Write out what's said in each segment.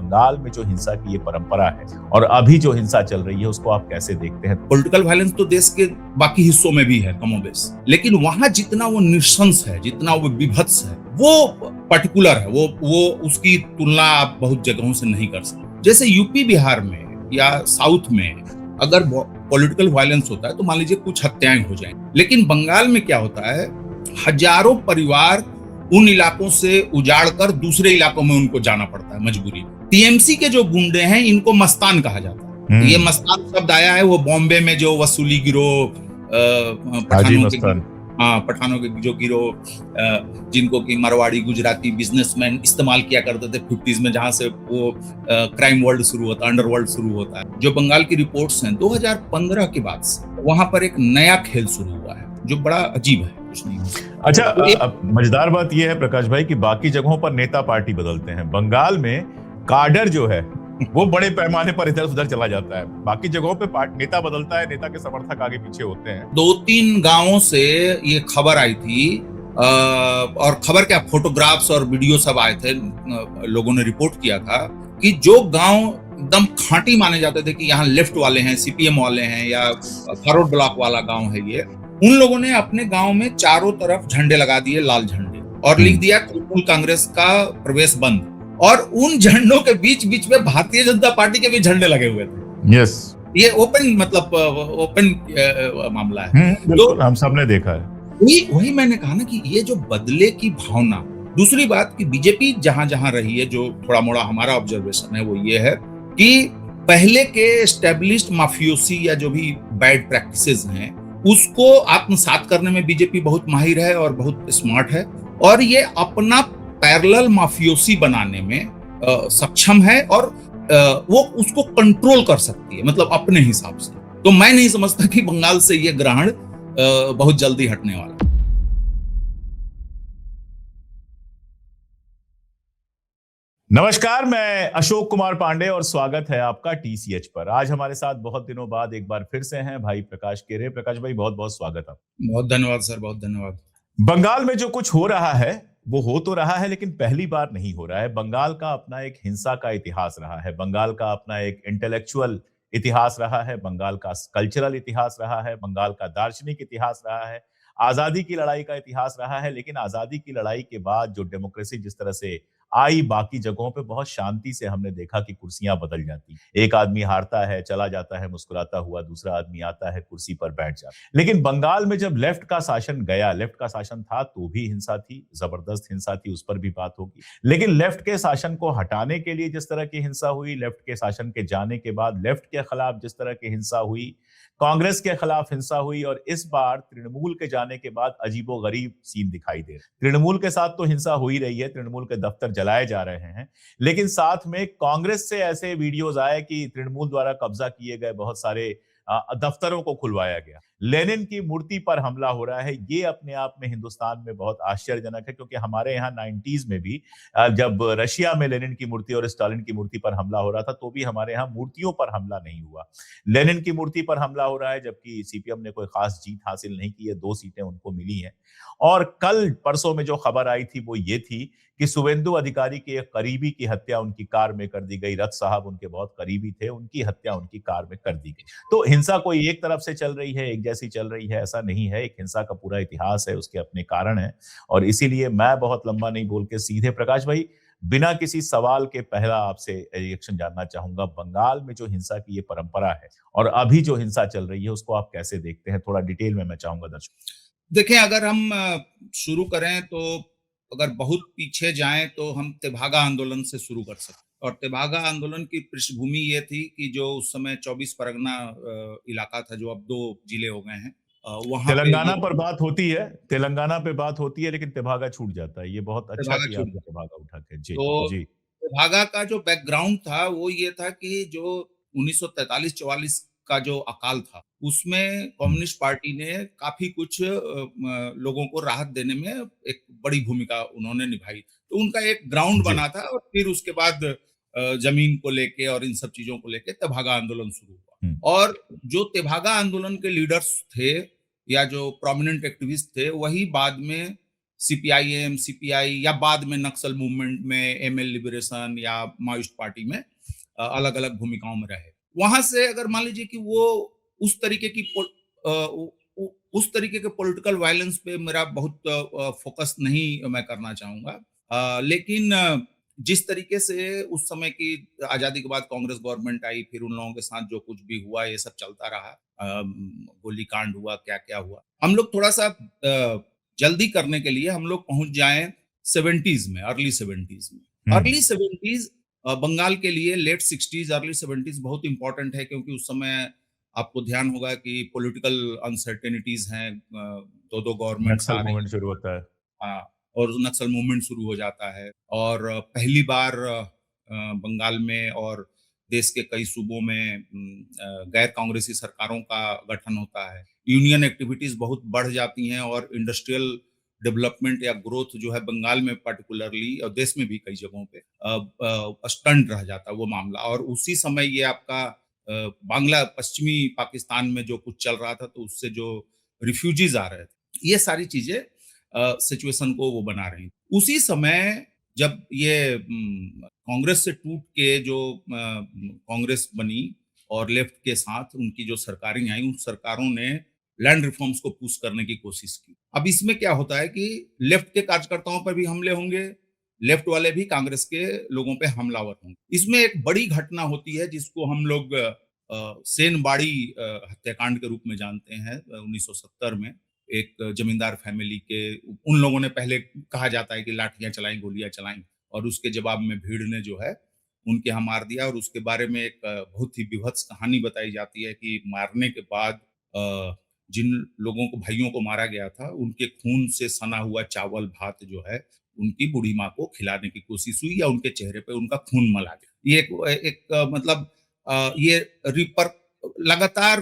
बंगाल में जो हिंसा की ये परंपरा है और अभी जो हिंसा चल रही है उसको आप कैसे देखते हैं? पॉलिटिकल वायलेंस तो देश के बाकी हिस्सों में भी है कमोबेश, लेकिन वहां जितना वो नृशंस है, जितना वो विभत्स है, वो पर्टिकुलर है। वो उसकी तुलना आप बहुत जगहों से नहीं कर सकते। जैसे यूपी बिहार में या साउथ में अगर पॉलिटिकल वायलेंस होता है तो मान लीजिए कुछ हत्याएं हो जाएंगी, लेकिन बंगाल में क्या होता है, हजारों परिवार उन इलाकों से उजाड़ कर दूसरे इलाकों में उनको जाना पड़ता है मजबूरी। टीएमसी के जो गुंडे हैं इनको मस्तान कहा जाता है। ये मस्तान शब्द आया है वो बॉम्बे में जो वसूली गिरोह, पठानों के जो गिरोह, जिनको कि मारवाड़ी गुजराती बिजनेसमैन इस्तेमाल किया करते थे 50s में, जहां से वो क्राइम वर्ल्ड शुरू होता है, अंडरवर्ल्ड शुरू होता है। जो बंगाल की रिपोर्ट्स हैं 2015 के बाद से वहां पर एक नया खेल शुरू हुआ है जो बड़ा अजीब है। कुछ नहीं। अच्छा, मजेदार बात यह है प्रकाश भाई कि बाकी जगहों पर नेता पार्टी बदलते हैं, बंगाल में काडर जो है वो बड़े पैमाने पर इधर उधर चला जाता है। बाकी जगहों पे नेता बदलता है, नेता के समर्थक आगे पीछे होते हैं। 2-3 गांवों से ये खबर आई थी और खबर क्या, फोटोग्राफ्स और वीडियो सब आए थे। लोगों ने रिपोर्ट किया था कि जो गांव एकदम खांटी माने जाते थे कि यहाँ लेफ्ट वाले हैं, सीपीएम वाले हैं या फॉरवर्ड ब्लॉक वाला गांव है ये, उन लोगों ने अपने गांव में चारों तरफ झंडे लगा दिए, लाल झंडे, और लिख दिया तृणमूल कांग्रेस का प्रवेश बंद। और उन झंडों के बीच बीच में भारतीय जनता पार्टी के भी झंडे लगे हुए थे। यस, ये ओपन मामला है। तो हम सबने देखा है। वही मैंने कहा ना कि ये जो बदले की भावना। दूसरी बात कि बीजेपी जहां जहां रही है, जो थोड़ा मोड़ा हमारा ऑब्जर्वेशन है वो ये है कि पहले के एस्टेब्लिश्ड माफियोसी या जो भी बैड प्रैक्टिसेस हैं उसको आत्मसात करने में बीजेपी बहुत माहिर है और बहुत स्मार्ट है, और ये अपना पैरेलल माफियोसी बनाने में सक्षम है, और वो उसको कंट्रोल कर सकती है, मतलब अपने हिसाब से। तो मैं नहीं समझता कि बंगाल से ये ग्रहण बहुत जल्दी हटने वाला है। नमस्कार, मैं अशोक कुमार पांडे और स्वागत है आपका टीसीएच पर। आज हमारे साथ बहुत दिनों बाद एक बार फिर से हैं भाई प्रकाश केरे। प्रकाश भाई, बहुत बहुत स्वागत है। बहुत धन्यवाद सर, बहुत धन्यवाद। बंगाल में जो कुछ हो रहा है वो हो तो रहा है, लेकिन पहली बार नहीं हो रहा है। बंगाल का अपना एक हिंसा का इतिहास रहा है, बंगाल का अपना एक इंटेलेक्चुअल इतिहास रहा है, बंगाल का कल्चरल इतिहास रहा है, बंगाल का दार्शनिक इतिहास रहा है, आजादी की लड़ाई का इतिहास रहा है। लेकिन आजादी की लड़ाई के बाद जो डेमोक्रेसी जिस तरह से आई, बाकी जगहों पे बहुत शांति से हमने देखा कि कुर्सियां बदल जाती, एक आदमी हारता है, चला जाता है मुस्कुराता हुआ, दूसरा आदमी आता है, कुर्सी पर बैठ जाता है। लेकिन बंगाल में जब लेफ्ट का शासन गया, लेफ्ट का शासन था तो भी हिंसा थी, जबरदस्त हिंसा थी, उस पर भी बात होगी। लेकिन लेफ्ट के शासन को हटाने के लिए जिस तरह की हिंसा हुई, लेफ्ट के शासन के जाने के बाद लेफ्ट के खिलाफ जिस तरह की हिंसा हुई, कांग्रेस के खिलाफ हिंसा हुई, और इस बार तृणमूल के जाने के बाद अजीबोगरीब सीन दिखाई दे रहे। तृणमूल के साथ तो हिंसा हो ही रही है, तृणमूल के दफ्तर जलाए जा रहे हैं, लेकिन साथ में कांग्रेस से ऐसे वीडियोज आए कि तृणमूल द्वारा कब्जा किए गए बहुत सारे दफ्तरों को खुलवाया गया। लेनिन की मूर्ति पर हमला हो रहा है। ये अपने आप में हिंदुस्तान में बहुत आश्चर्यजनक है, क्योंकि हमारे यहाँ 90s में भी जब रशिया में लेनिन की मूर्ति और स्टालिन की मूर्ति पर हमला हो रहा था तो भी हमारे यहाँ मूर्तियों पर हमला नहीं हुआ। लेनिन की मूर्ति पर हमला हो रहा है, जबकि सीपीएम ने कोई खास जीत हासिल नहीं की है, 2 सीटें उनको मिली हैं। और कल परसों में जो खबर आई थी वो ये थी कि शुवेंदु अधिकारी के एक करीबी की हत्या उनकी कार में कर दी गई। रथ साहब उनके बहुत करीबी थे, उनकी हत्या उनकी कार में कर दी गई। तो हिंसा कोई एक तरफ से चल रही है, एक जैसी चल रही है, ऐसा नहीं है। एक हिंसा का पूरा इतिहास है, उसके अपने कारण है, और इसीलिए मैं बहुत लंबा नहीं बोल के सीधे प्रकाश भाई बिना किसी सवाल के पहला आपसे रिएक्शन जानना चाहूंगा। बंगाल में जो हिंसा की ये परंपरा है और अभी जो हिंसा चल रही है उसको आप कैसे देखते हैं? थोड़ा डिटेल में मैं चाहूंगा दर्शक। देखें, अगर हम शुरू करें तो अगर बहुत पीछे जाएं तो हम तेभागा आंदोलन से शुरू कर सकते हैं। और तेभागा आंदोलन की पृष्ठभूमि ये थी कि जो उस समय 24 परगना इलाका था, जो अब 2 जिले हो गए हैं, वहां पे तेलंगाना पर बात होती है, तेलंगाना पे बात होती है, लेकिन तेभागा छूट जाता है। ये बहुत अच्छा तेभागा किया छूट आपने गया। तेभागा उठा के। जी तो जी। तेभागा का जो बैकग्राउंड था वो ये था कि जो 1943-44 का जो अकाल था उसमें कम्युनिस्ट पार्टी ने काफी कुछ लोगों को राहत देने में एक बड़ी भूमिका उन्होंने निभाई। तो उनका एक ग्राउंड जी। बना था, और फिर उसके बाद जमीन को लेके और इन सब चीजों को लेके तेभागा आंदोलन शुरू हुआ। और जो तेभागा आंदोलन के लीडर्स थे या जो प्रोमिनेंट एक्टिविस्ट थे, वही बाद में सीपीआईएम, सीपीआई या बाद में नक्सल मूवमेंट में एमएल लिबरेशन या माओइस्ट पार्टी में अलग अलग भूमिकाओं में रहे। वहां से अगर मान लीजिए कि वो उस तरीके की उस तरीके के पॉलिटिकल वायलेंस पे मेरा बहुत फोकस नहीं मैं करना चाहूंगा। लेकिन जिस तरीके से उस समय की आजादी के बाद कांग्रेस गवर्नमेंट आई, फिर उन लोगों के साथ जो कुछ भी हुआ ये सब चलता रहा, गोलीकांड हुआ, क्या क्या हुआ, हम लोग थोड़ा सा जल्दी करने के लिए हम लोग पहुंच जाएं 70s में, अर्ली 70s में। अर्ली 70s बंगाल के लिए लेट 60s अर्ली 70s बहुत इंपॉर्टेंट है, क्योंकि उस समय आपको ध्यान होगा कि पॉलिटिकल अनसर्टेनिटीज हैं, दो दो गवर्नमेंट्स आ नक्सल रही मूवमेंट शुरू होता है। हाँ, और नक्सल मूवमेंट शुरू हो जाता है, और पहली बार बंगाल में और देश के कई सूबों में गैर कांग्रेसी सरकारों का गठन होता है। यूनियन एक्टिविटीज बहुत बढ़ जाती हैं, और इंडस्ट्रियल डेवलपमेंट या ग्रोथ जो है बंगाल में पर्टिकुलरली, और देश में भी कई जगहों पे स्टंट रह जाता है वो मामला। और उसी समय ये आपका बांग्ला, पश्चिमी पाकिस्तान में जो कुछ चल रहा था, तो उससे जो रिफ्यूजीज आ रहे थे, ये सारी चीजें सिचुएशन को वो बना रही। उसी समय जब ये कांग्रेस से टूट के जो कांग्रेस बनी और लेफ्ट के साथ उनकी जो सरकारें आई, उन सरकारों ने लैंड रिफॉर्म्स को पुश करने की कोशिश की। अब इसमें क्या होता है कि लेफ्ट के कार्यकर्ताओं पर भी हमले होंगे, लेफ्ट वाले भी कांग्रेस के लोगों पे हमलावर होंगे। इसमें एक बड़ी घटना होती है जिसको हम लोग सेनबाड़ी हत्याकांड के रूप में जानते हैं। 1970 में एक जमींदार फैमिली के उन लोगों ने, पहले कहा जाता है कि लाठियां चलाई, गोलियां चलाई, और उसके जवाब में भीड़ ने जो है उनके यहाँ मार दिया। और उसके बारे में एक बहुत ही विभत्स कहानी बताई जाती है कि मारने के बाद जिन लोगों को, भाइयों को मारा गया था, उनके खून से सना हुआ चावल भात जो है उनकी बूढ़ी माँ को खिलाने की कोशिश हुई, या उनके चेहरे पे उनका खून मला गया। ये एक मतलब ये लगातार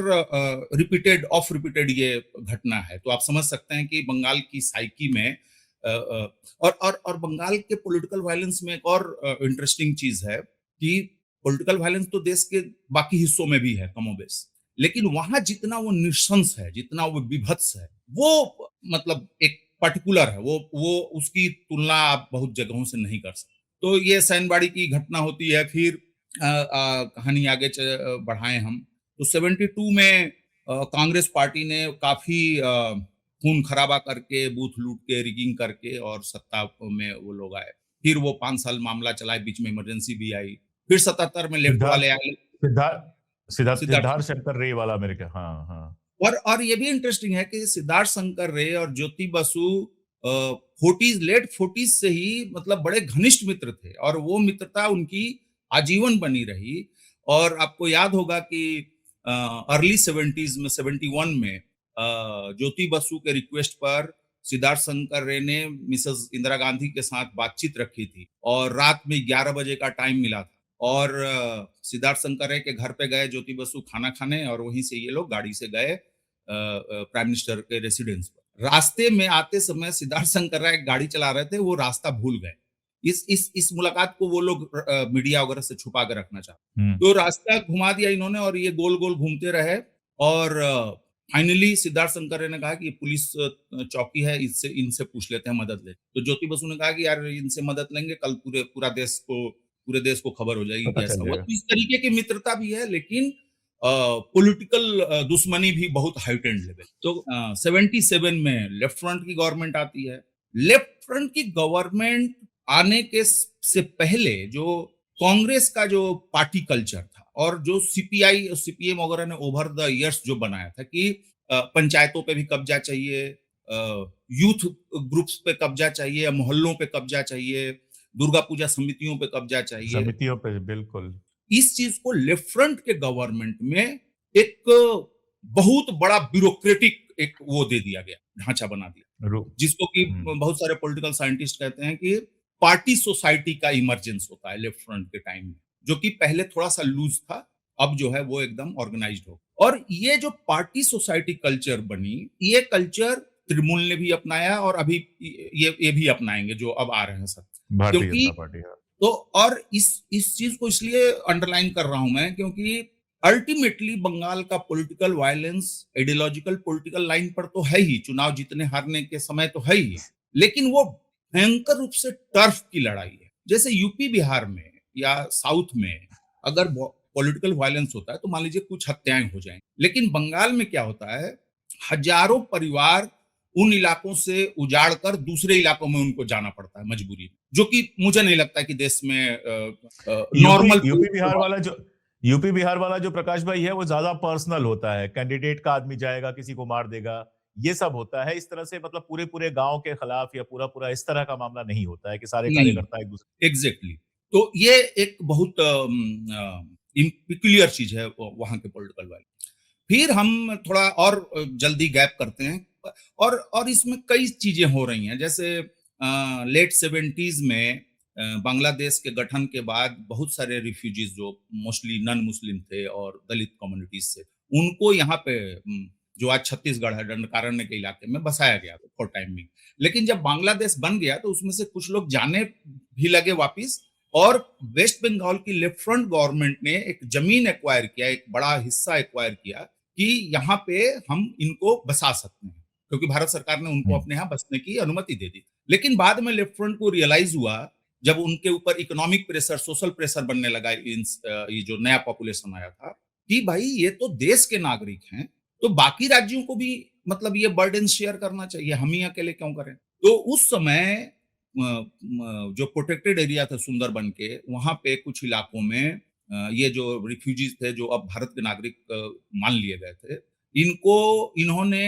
रिपीटेड ऑफ रिपीटेड ये घटना है। तो आप समझ सकते हैं कि बंगाल की साइकी में और बंगाल के पॉलिटिकल वायलेंस में एक और इंटरेस्टिंग चीज है कि पॉलिटिकल वायलेंस तो देश के बाकी हिस्सों में भी है कमोबेश, लेकिन वहां जितना वो नृशंस है, जितना वो विभत्स है, वो मतलब एक पर्टिकुलर है, वो उसकी तुलना आप बहुत जगहों से नहीं कर सकते। तो ये सैनबाड़ी की घटना होती है। फिर कहानी आगे बढ़ाएं हम, तो 72 में कांग्रेस पार्टी ने काफी खून खराबा करके, बूथ लूट के, रिगिंग करके और सत्ता में वो लोग आए। फिर वो 5 साल मामला चला, बीच में इमरजेंसी भी आई। फिर 77 में लेफ्ट वाले आए, सिद्धार्थ शंकर रे वाला मेरे ख्याल, हाँ हाँ। और ये भी इंटरेस्टिंग है कि सिद्धार्थ शंकर रे और Jyoti Basu 40s, late 40s से ही मतलब बड़े घनिष्ठ मित्र थे, और वो मित्रता उनकी आजीवन बनी रही। और आपको याद होगा कि अर्ली 70s में, 71 में ज्योति बसु के रिक्वेस्ट पर सिद्धार्थ शंकर रे ने मिसेस इंदिरा गांधी के साथ बातचीत रखी थी, और रात में 11 बजे का टाइम मिला था, और सिद्धार्थ शंकर रे के घर पे गए ज्योति बसु खाना खाने, और वहीं से ये लोग गाड़ी से गए प्राइम मिनिस्टर के रेसिडेंस पर। रास्ते में आते समय सिद्धार्थ शंकर राय गाड़ी चला रहे थे, वो रास्ता भूल गए। इस मुलाकात को वो लोग मीडिया वगैरह से छुपा कर रखना चाहते, तो रास्ता घुमा दिया इन्होंने, और ये गोल गोल घूमते रहे। और फाइनली सिद्धार्थ शंकर रे ने कहा कि ये पुलिस चौकी है, इनसे पूछ लेते हैं, मदद ले। तो ज्योति बसु ने कहा कि यार इनसे मदद लेंगे, कल पूरे देश को खबर हो जाएगी कि ऐसा हुआ। तो इस तरीके की मित्रता भी है, लेकिन पॉलिटिकल दुश्मनी भी बहुत हाइटेंड लेवल। तो 77 में लेफ्ट फ्रंट की गवर्नमेंट आती है। लेफ्ट फ्रंट की गवर्नमेंट आने के से पहले जो कांग्रेस का जो पार्टी कल्चर था, और जो सीपीआई और सीपीएम वगैरह ने ओवर द इयर्स जो बनाया था कि पंचायतों पे भी कब्जा चाहिए, यूथ ग्रुप्स पे कब्जा चाहिए, मोहल्लों पे कब्जा चाहिए, दुर्गा पूजा समितियों पे कब्जा चाहिए, समितियों पे, बिल्कुल। इस चीज को लेफ्ट फ्रंट के गवर्नमेंट में एक बहुत बड़ा ब्यूरोक्रेटिक एक वो दे दिया गया, ढांचा बना दिया, जिसको कि बहुत सारे पॉलिटिकल साइंटिस्ट कहते हैं कि पार्टी सोसाइटी का इमरजेंस होता है लेफ्ट फ्रंट के टाइम में, जो कि पहले थोड़ा सा लूज था, अब जो है वो एकदम ऑर्गेनाइज्ड हो। और ये जो पार्टी सोसाइटी कल्चर बनी, ये कल्चर तृणमूल ने भी अपनाया, और अभी ये भी अपनाएंगे जो अब आ रहे हैं सब, भारतीय जनता पार्टी। तो और इस चीज को इसलिए अंडरलाइन कर रहा हूं मैं, क्योंकि अल्टीमेटली बंगाल का political violence ideological political line पर तो है ही, चुनाव जीतने हारने के समय तो है ही, लेकिन वो भयंकर रूप से टर्फ की लड़ाई है। जैसे यूपी बिहार में या साउथ में अगर पॉलिटिकल वायलेंस होता है तो मान लीजिए कुछ हत्याएं हो जाएंगी, लेकिन बंगाल में क्या होता है, हजारों परिवार उन इलाकों से उजाड़ कर दूसरे इलाकों में उनको जाना पड़ता है मजबूरी में, जो कि मुझे नहीं लगता कि देश में यूपी नॉर्मल यूपी बिहार वाला जो यूपी बिहार वाला जो प्रकाश भाई है वो ज्यादा पर्सनल होता है, कैंडिडेट का आदमी जाएगा किसी को मार देगा, ये सब होता है। इस तरह से मतलब पूरे पूरे गांव के खिलाफ या पूरा पूरा इस तरह का मामला नहीं होता है कि सारे नहीं, कार्यकर्ता एक दूसरे। Exactly exactly. तो ये एक बहुत पिक्यूलियर चीज है वहां के पॉलिटिकल वाले। फिर हम थोड़ा और जल्दी गैप करते हैं, और इसमें कई चीजें हो रही हैं। जैसे लेट 70s में बांग्लादेश के गठन के बाद बहुत सारे रिफ्यूजीज जो मोस्टली नॉन मुस्लिम थे और दलित कम्युनिटीज से, उनको यहाँ पे जो आज छत्तीसगढ़ है दंडकारण्य के इलाके में बसाया गया फॉर टाइम में। लेकिन जब बांग्लादेश बन गया तो उसमें से कुछ लोग जाने भी लगे वापिस, और वेस्ट बंगाल की लेफ्ट फ्रंट गवर्नमेंट ने एक जमीन एक्वायर किया, एक बड़ा हिस्सा एक्वायर किया कि यहाँ पे हम इनको बसा सकते हैं, क्योंकि भारत सरकार ने उनको अपने यहाँ बसने की अनुमति दे दी। लेकिन बाद में लेफ्ट फ्रंट को रियलाइज हुआ, जब उनके ऊपर इकोनॉमिक प्रेशर, सोशल प्रेशर बनने लगा, ये जो नया पॉपुलेशन आया था, कि भाई ये तो देश के नागरिक हैं, तो बाकी राज्यों को भी मतलब ये बर्डन शेयर करना चाहिए, हम ही अकेले क्यों करें। तो उस समय जो प्रोटेक्टेड एरिया था सुंदरबन के, वहां पे कुछ इलाकों में ये जो रिफ्यूजीज थे जो अब भारत के नागरिक मान लिए गए थे, इन्होंने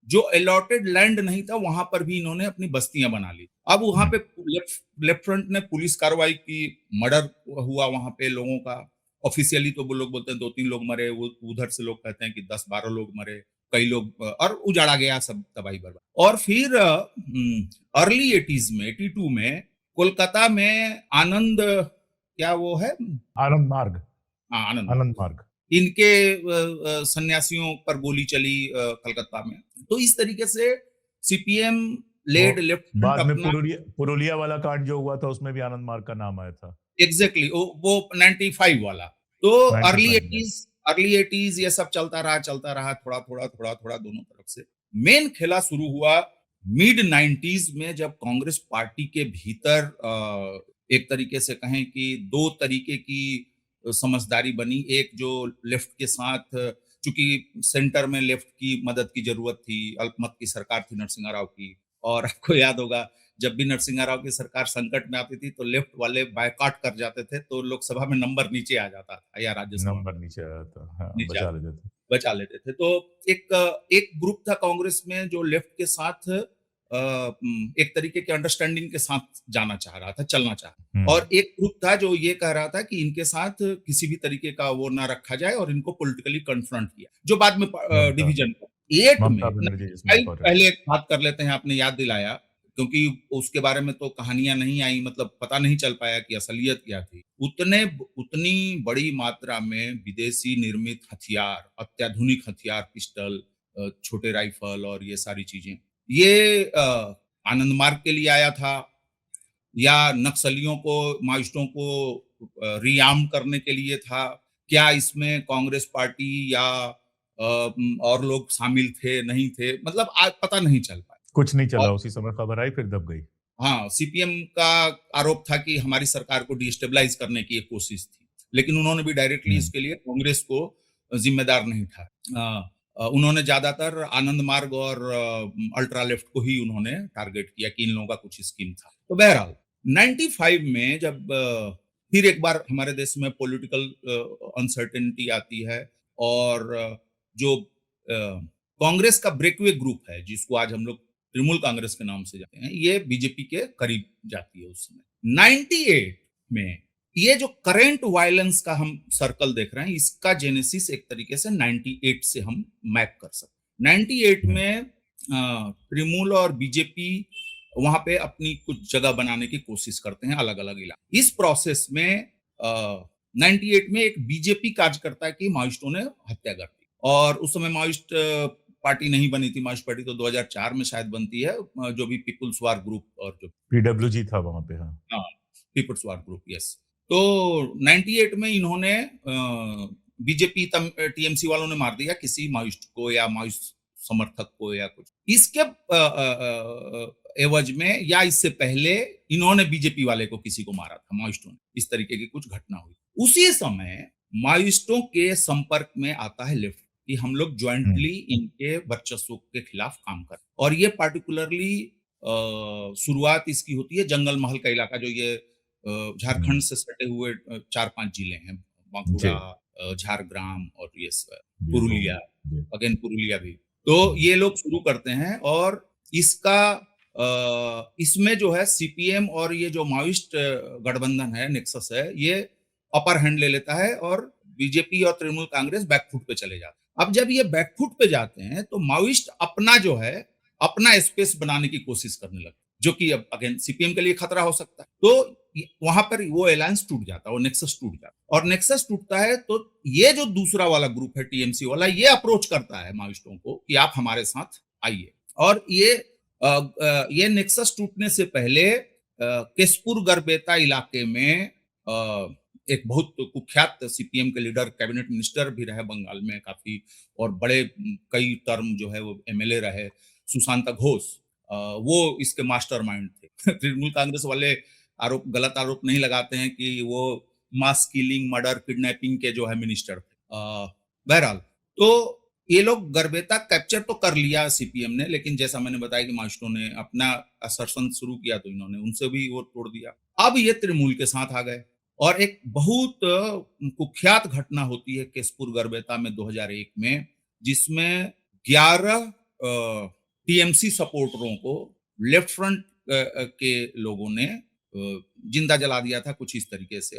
जो अलॉटेड लैंड नहीं था वहां पर भी इन्होंने अपनी बस्तियां बना ली। अब वहां पे लेफ्ट फ्रंट ने पुलिस कार्रवाई की, मर्डर हुआ वहां पे लोगों का। ऑफिशियली तो वो लोग बोलते हैं 2-3 लोग मरे, वो उधर से लोग कहते हैं कि 10-12 लोग मरे, कई लोग, और उजाड़ा गया सब, तबाही बर्बाद। और फिर अर्ली 80s में, 82 में कोलकाता में आनंद, क्या वो है, आनंद मार्ग, हाँ आनंद आनंद मार्ग, मार्ग। इनके सन्यासियों पर गोली चली कलकत्ता में। तो इस तरीके से सीपीएम लेड लेफ्ट फ्रंट बाद में अपना, पुरुलिया वाला कांड जो हुआ था उसमें भी आनंद मार्ग का नाम आया था। एग्जैक्टली वो 95 वाला। तो अर्ली 95 में 80s, अर्ली 80s ये सब चलता रहा, थोड़ा थोड़ा दोनों तरफ से। मेन खेला शुरू हुआ मिड 90s में, जब कांग्रेस पार्टी के भीतर एक तरीके से कहें कि दो तरीके की समझदारी बनी। एक जो लेफ्ट के साथ, चूंकि सेंटर में लेफ्ट की मदद की जरूरत थी, अल्पमत की सरकार थी नरसिंह राव की, और आपको याद होगा जब भी नरसिंह राव की सरकार संकट में आती थी तो लेफ्ट वाले बायकॉट कर जाते थे, तो लोकसभा में नंबर नीचे आ जाता था या राज्यसभा नंबर नीचे आया था, हाँ, नीचे बचा लेते थे। बचा लेते थे। तो एक ग्रुप था कांग्रेस में जो लेफ्ट के साथ एक तरीके के अंडरस्टैंडिंग के साथ जाना चाह रहा था, चलना चाह रहा था, और एक ग्रुप था जो ये कह रहा था कि इनके साथ किसी भी तरीके का वो ना रखा जाए, और इनको पॉलिटिकली कन्फ्रंट किया, जो बाद में डिवीजन 8 में ममता बनर्जी जिसमें पहले एक बात कर लेते हैं, आपने याद दिलाया, क्योंकि उसके बारे में तो कहानियां नहीं आई, मतलब पता नहीं चल पाया कि असलियत क्या थी। उतनी बड़ी मात्रा में विदेशी निर्मित हथियार, अत्याधुनिक हथियार, पिस्टल, छोटे राइफल और ये सारी चीजें, ये आनंद मार्ग के लिए आया था, या नक्सलियों को, माओइस्टों को रियार्म करने के लिए था? क्या इसमें कांग्रेस पार्टी या और लोग शामिल थे, नहीं थे, मतलब आज पता नहीं चल पाया। कुछ नहीं चला, और उसी समय खबर आई फिर दब गई। हाँ, सीपीएम का आरोप था कि हमारी सरकार को डिस्टेबलाइज करने की एक कोशिश थी, लेकिन उन्होंने भी डायरेक्टली इसके लिए कांग्रेस को जिम्मेदार नहीं था। उन्होंने ज्यादातर आनंद मार्ग और अल्ट्रा लेफ्ट को ही उन्होंने टारगेट किया कि इन लोगों का कुछ स्कीम था। तो बहरहाल 95 में जब फिर एक बार हमारे देश में पॉलिटिकल अनसर्टेनिटी आती है, और जो कांग्रेस का ब्रेकवे ग्रुप है, जिसको आज हम लोग तृणमूल कांग्रेस के नाम से जाते हैं, ये बीजेपी के करीब जाती है उस समय। 98 में ये जो करंट वायलेंस का हम सर्कल देख रहे हैं, इसका जेनेसिस एक तरीके से 98 से हम मैप कर सकते। 98 में तृणमूल और बीजेपी वहां पे अपनी कुछ जगह बनाने की कोशिश करते हैं अलग अलग इलाके। इस प्रोसेस में 98 में एक बीजेपी कार्यकर्ता की माओइस्टों ने हत्या कर दी, और उस समय माओइस्ट पार्टी नहीं बनी थी, माओइस्ट पार्टी तो 2004 में शायद बनती है, जो भी पीपुल्स वार ग्रुप, और जो पीडब्ल्यूजी था वहां पे। हाँ, पीपुल्स वार ग्रुप, यस। तो 98 में इन्होंने बीजेपी टीएमसी वालों ने मार दिया किसी माओइस्ट को या माओइस्ट समर्थक को या कुछ इसके एवज में या इससे पहले इन्होंने बीजेपी वाले को किसी को मारा था, माओइस्टों ने, इस तरीके की कुछ घटना हुई। उसी समय माओइस्टों के संपर्क में आता है लेफ्ट कि हम लोग ज्वाइंटली इनके वर्चस्व के खिलाफ काम कर, और ये पार्टिकुलरली शुरुआत इसकी होती है जंगल महल का इलाका, जो ये झारखंड से सटे हुए 4-5 जिले हैं, बांकुड़ा, झारग्राम और ये पुरुलिया, अगेन पुरुलिया भी। तो ये लोग शुरू करते हैं और इसका इसमें जो है सीपीएम और ये जो माओइस्ट गठबंधन है, नेक्सस है, ये अपर हैंड ले लेता है और बीजेपी और तृणमूल कांग्रेस बैकफुट पे चले जाते हैं। अब जब ये बैकफुट पे जाते हैं तो माओइस्ट अपना जो है अपना स्पेस बनाने की कोशिश करने लगते, जो कि अब अगेन सीपीएम के लिए खतरा हो सकता है। तो वहां पर वो अलायंस टूट जाता है, वो नेक्सस टूट जाता है, और नेक्सस टूटता है तो ये जो दूसरा वाला ग्रुप है टीएमसी वाला, ये अप्रोच करता है माओइस्टों को कि आप हमारे साथ आइए। और ये नेक्सस टूटने से पहले केशपुर गरबेता इलाके में एक बहुत कुख्यात सीपीएम के लीडर, कैबिनेट मिनिस्टर भी रहे बंगाल में काफी, और बड़े कई टर्म जो है वो एमएलए रहे, सुशांता घोष, वो इसके मास्टरमाइंड थे। तृणमूल कांग्रेस वाले गलत आरोप नहीं लगाते हैं कि वो मास किलिंग, मर्डर, किडनैपिंग के जो है मिनिस्टर थे। बहरहाल, तो ये लोग गरबेता कैप्चर तो कर लिया सीपीएम ने, लेकिन जैसा मैंने बताया कि माओइस्टों ने अपना असर्शन शुरू किया तो इन्होंने उनसे भी वो तोड़ दिया। अब ये तृणमूल के साथ आ गए और एक बहुत कुख्यात घटना होती है केशपुर गरबेता में 2001 में, जिसमें 11 टीएमसी सपोर्टरों को लेफ्ट फ्रंट के लोगों ने जिंदा जला दिया था कुछ इस तरीके से,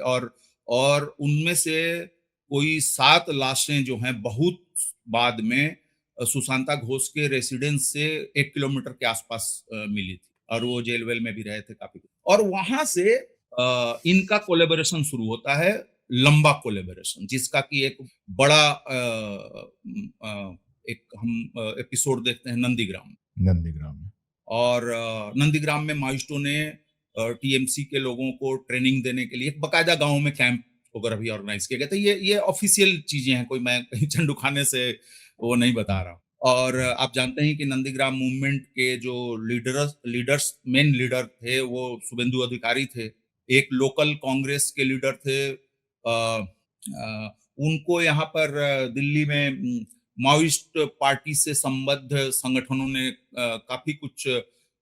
और उनमें से कोई 7 लाशें जो हैं बहुत बाद में सुशांता घोष के रेसिडेंस से 1 किलोमीटर के आसपास मिली थी, और वो जेल वेल में भी रहे थे काफी। और वहां से इनका कोलेबोरेशन शुरू होता है, लंबा कोलेबोरेशन, जिसका कि एक बड़ा एक हम एपिसोड देखते हैं नंदीग्राम में। और नंदीग्राम में माओइस्टों ने टीएमसी के लोगों को ट्रेनिंग देने के लिए एक बकायदा गांव में कैंप वगैरह भी ऑर्गेनाइज किया गया था। ये ऑफिशियल चीजें हैं, कोई मैं कहीं चंडू खाने से वो नहीं बता रहा। और आप जानते हैं कि नंदीग्राम मूवमेंट के जो लीडर्स मेन लीडर थे वो शुभेंदु अधिकारी थे, एक लोकल कांग्रेस के लीडर थे। उनको यहाँ पर दिल्ली में माओइस्ट पार्टी से संबद्ध संगठनों ने काफी कुछ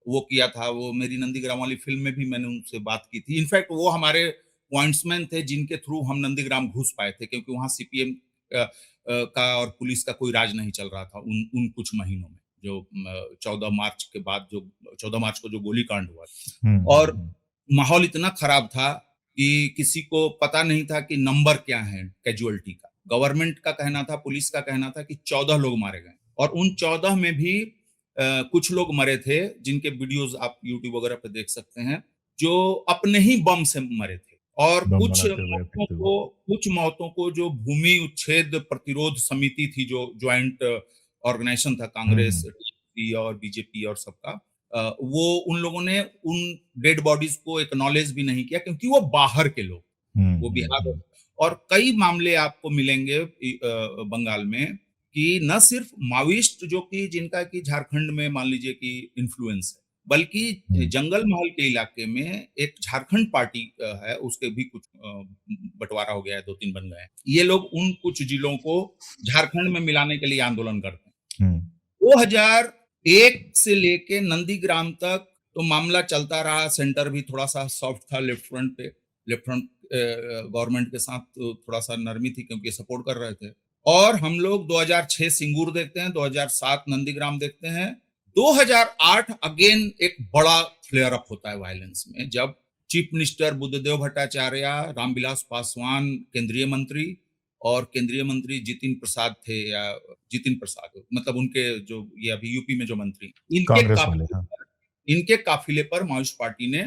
वो किया था। वो मेरी नंदीग्राम वाली फिल्म में भी मैंने उनसे बात की थी। इनफैक्ट वो हमारे पॉइंट्समैन थे जिनके थ्रू हम नंदीग्राम घुस पाए थे, क्योंकि वहां सीपीएम का और पुलिस का कोई राज नहीं चल रहा था उन कुछ महीनों में, जो 14 मार्च के बाद, जो 14 मार्च को जो गोलीकांड हुआ। और माहौल इतना खराब था कि किसी को पता नहीं था कि नंबर क्या है कैजुअलिटी का। गवर्नमेंट का कहना था, पुलिस का कहना था कि 14 लोग मारे गए, और उन 14 में भी कुछ लोग मरे थे जिनके वीडियोस आप यूट्यूब वगैरह पे देख सकते हैं, जो अपने ही बम से मरे थे। और कुछ मौतों को जो भूमि उच्छेद प्रतिरोध समिति थी, जो ज्वाइंट ऑर्गेनाइजेशन था कांग्रेस और बीजेपी और सबका, वो उन लोगों ने उन डेड बॉडीज को एक्नॉलेज भी नहीं किया, क्योंकि वो बाहर के लोग, वो बिहार। और कई मामले आपको मिलेंगे बंगाल में कि न सिर्फ माओइस्ट जो कि जिनका कि झारखंड में मान लीजिए कि इन्फ्लुएंस है, बल्कि जंगल महल के इलाके में एक झारखंड पार्टी है, उसके भी कुछ बंटवारा हो गया है, 2-3 बन गए हैं। ये लोग उन कुछ जिलों को झारखंड में मिलाने के लिए आंदोलन करते हैं। 2001 से लेके नंदीग्राम तक तो मामला चलता रहा। सेंटर भी थोड़ा सा सॉफ्ट था लेफ्ट फ्रंट गवर्नमेंट के साथ तो थोड़ा सा नरमी थी, क्योंकि सपोर्ट कर रहे थे। और हम लोग 2006 सिंगूर देखते हैं, 2007 नंदीग्राम देखते हैं, 2008 अगेन एक बड़ा फ्लेयर अप होता है वायलेंस में, जब चीफ मिनिस्टर बुद्धदेव भट्टाचार्य, रामविलास पासवान केंद्रीय मंत्री, और केंद्रीय मंत्री जितिन प्रसाद थे, या जितिन प्रसाद मतलब उनके जो ये अभी यूपी में जो मंत्री, इनके काफिले पर माओइस्ट पार्टी ने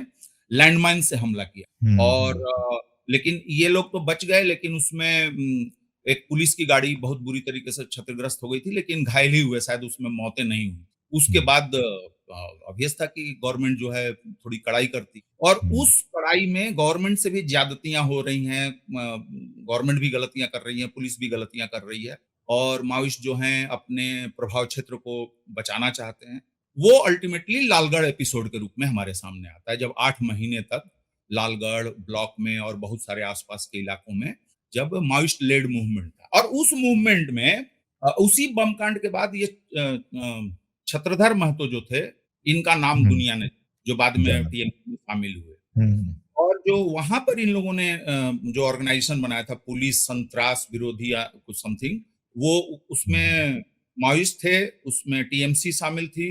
लैंडमाइन से हमला किया। और लेकिन ये लोग तो बच गए, लेकिन उसमें एक पुलिस की गाड़ी बहुत बुरी तरीके से क्षतिग्रस्त हो गई थी, लेकिन घायल ही हुए, शायद उसमें मौतें नहीं हुई। उसके बाद ऑब्वियस था कि गवर्नमेंट जो है थोड़ी कड़ाई करती, और उस कड़ाई में गवर्नमेंट से भी ज्यादतियां हो रही हैं, गवर्नमेंट भी गलतियां कर रही है, पुलिस भी गलतियां कर रही है, और माओइस्ट जो हैं अपने प्रभाव क्षेत्र को बचाना चाहते हैं, वो अल्टीमेटली लालगढ़ एपिसोड के रूप में हमारे सामने आता है, जब 8 महीने तक लालगढ़ ब्लॉक में और बहुत सारे आसपास के इलाकों में जब माओइस्ट लेड मूवमेंट था। और उस मूवमेंट में उसी बम कांड के बाद ये छत्रधर महतो जो थे, इनका नाम दुनिया ने, जो बाद में टीएमसी में शामिल हुए, और जो वहां पर इन लोगों ने जो ऑर्गेनाइजेशन बनाया था, पुलिस संत्रास विरोधी या कुछ समथिंग, वो उसमें माओइस्ट थे, उसमें टीएमसी शामिल थी,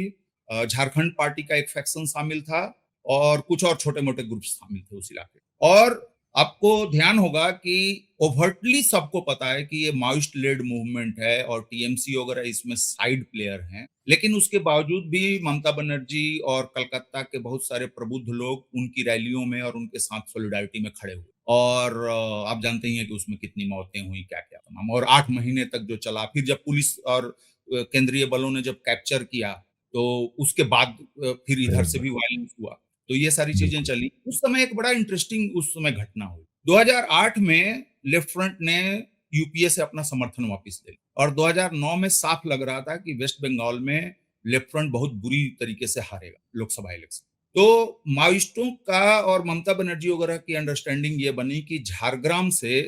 झारखंड पार्टी का एक फैक्शन शामिल था, और कुछ और छोटे मोटे ग्रुप शामिल थे उस इलाके। और आपको ध्यान होगा कि ओवर्टली सबको पता है कि ये माओइस्ट लेड मूवमेंट है और टीएमसी वगैरह इसमें साइड प्लेयर हैं, लेकिन उसके बावजूद भी ममता बनर्जी और कलकत्ता के बहुत सारे प्रबुद्ध लोग उनकी रैलियों में और उनके साथ सॉलिडारिटी में खड़े हुए। और आप जानते ही हैं कि उसमें कितनी मौतें हुई, क्या क्या तमाम, और 8 महीने तक जो चला। फिर जब पुलिस और केंद्रीय बलों ने जब कैप्चर किया, तो उसके बाद फिर इधर से भी वायलेंस हुआ, तो ये सारी चीजें चली। उस समय एक बड़ा इंटरेस्टिंग उस समय घटना हुई। 2008 में लेफ्ट फ्रंट ने यूपीए से अपना समर्थन वापस ले लिया, और 2009 में साफ लग रहा था कि वेस्ट बंगाल में लेफ्ट फ्रंट बहुत बुरी तरीके से हारेगा लोकसभा इलेक्शन। तो माओइस्टों का और ममता बनर्जी वगैरह की अंडरस्टैंडिंग ये बनी कि झारग्राम से